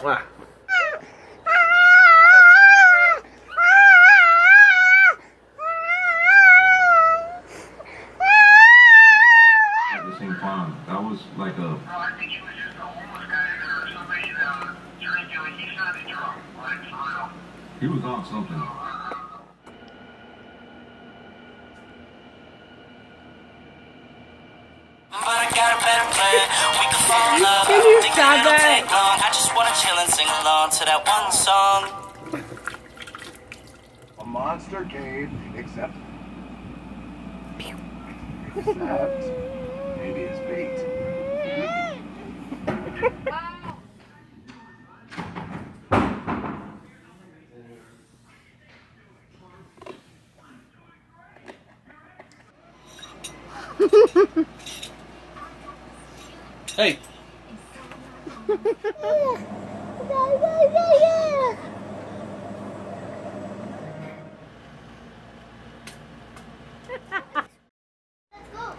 Mwah. At the same time, that was like a. I think he was just a homeless guy or somebody drinking. Like, he sounded drunk. Like, for real. He was on something. But I got a better plan. We can fall in love. Can you Think stop it'll that? take long. I just wanna chill and sing along to that one song. A monster cave, except maybe it's bait. Hey.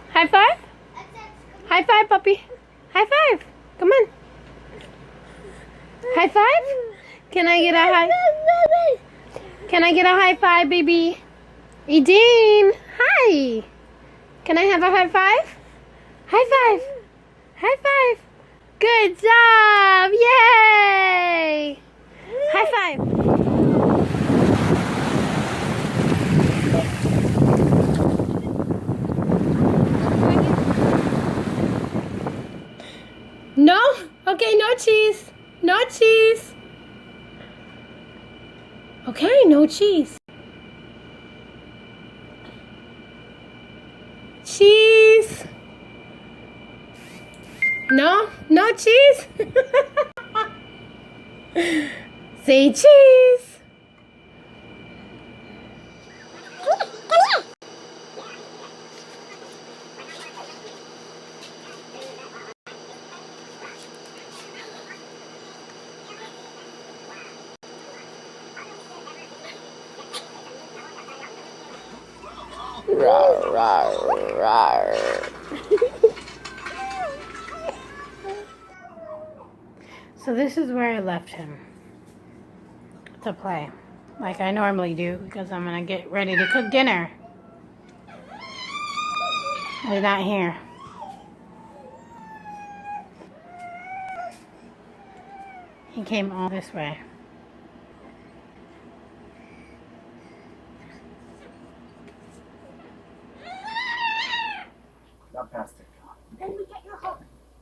High five? High five, puppy. High five. Come on. High five? Can I get a high? Can I get a high five, baby? Edine, hi. Can I have a high five? High five. High five. Good job. Yay. High five. No? Okay, no cheese. No cheese. Okay, no cheese. Cheese. No? No cheese? Say cheese. Rawr, rawr, rawr. So this is where I left him to play, like I normally do, because I'm gonna get ready to cook dinner. They're not here. He came all this way. Not past it. Then we get your hook.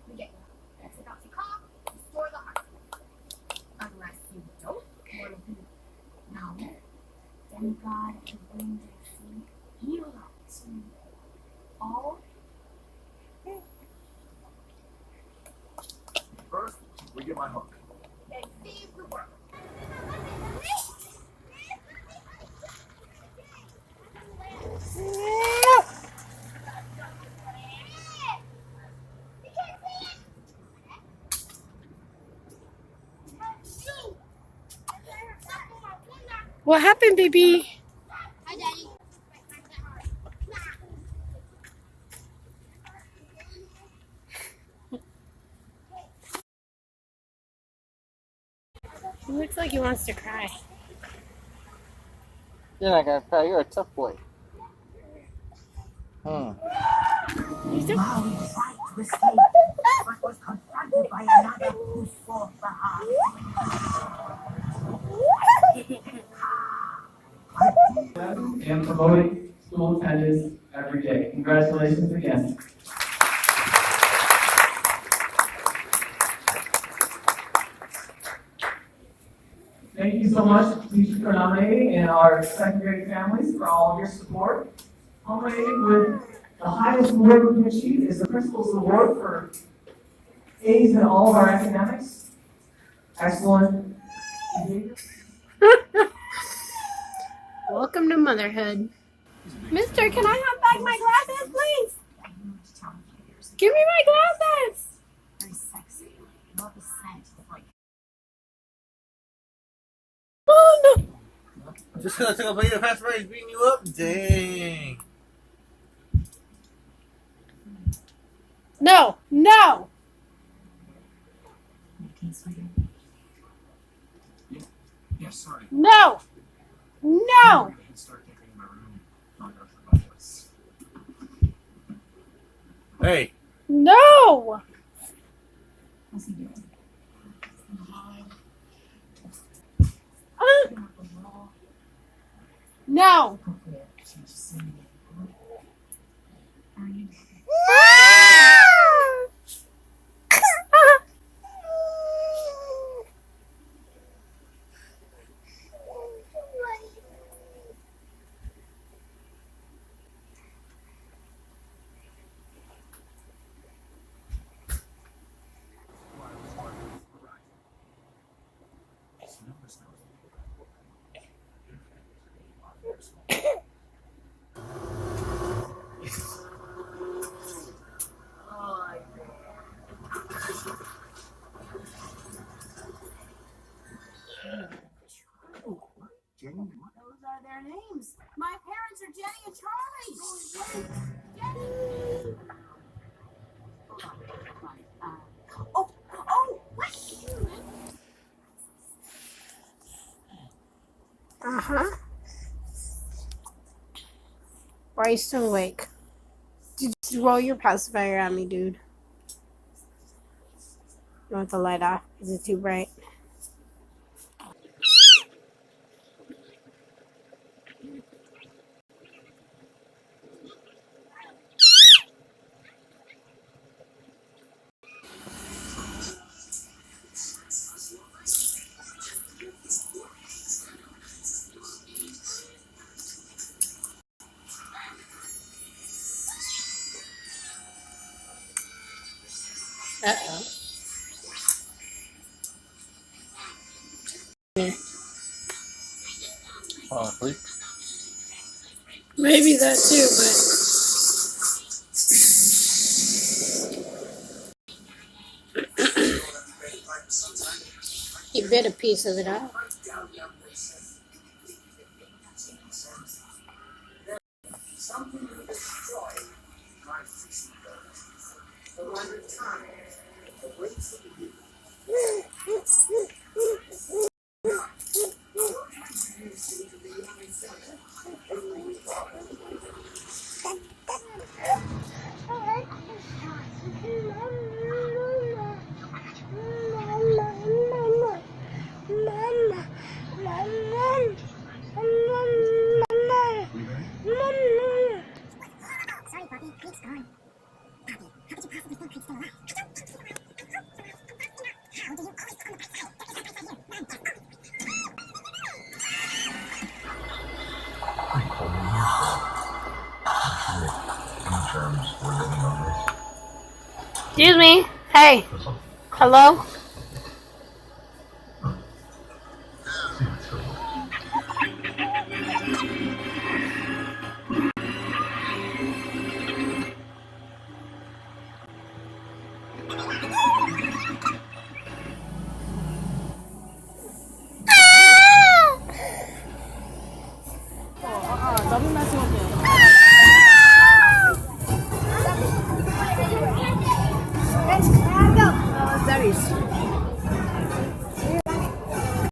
We get your hook. That's about to call. Restore the heart. Unless you don't want to be now, demigod and bring their seed heal up to all. First, we get my hook. Then save the world. What happened, baby? Hi, Daddy. He looks like he wants to cry. You're not gonna cry. You're a tough boy. He's just... While we tried to escape, but was confronted by another who fought the heart. And promoting school attendance every day. Congratulations again. Thank you so much, teachers, for nominating, and our second grade families for all of your support. Culminating with the highest award we can achieve is the Principal's Award for A's in all of our academics. Excellent behavior. Welcome to motherhood. Mister, can I have back my glasses, please? Give me my glasses! Very sexy. Love the scent. Like, Oh, no. Just because I took a bite of fast is beating you up? Dang. No, no! Yes, sorry. No! No! Start getting in my room. Not go for my voice. Hey, No! What's he doing? No! Those are their names. My parents are Jenny and Charlie. Jenny. Hold on. Oh, wait. Uh-huh. Why are you still awake? Did you roll your pacifier at me, dude? You want the light off? Is it too bright? Uh-oh. honestly. Maybe that too, but he bit a piece of it out. Sorry, Poppy. Pete's gone. Poppy, how could you possibly think Pete's still alive? How do you always on the bright side? There is a bright side Excuse me. Hey. Hello? Go.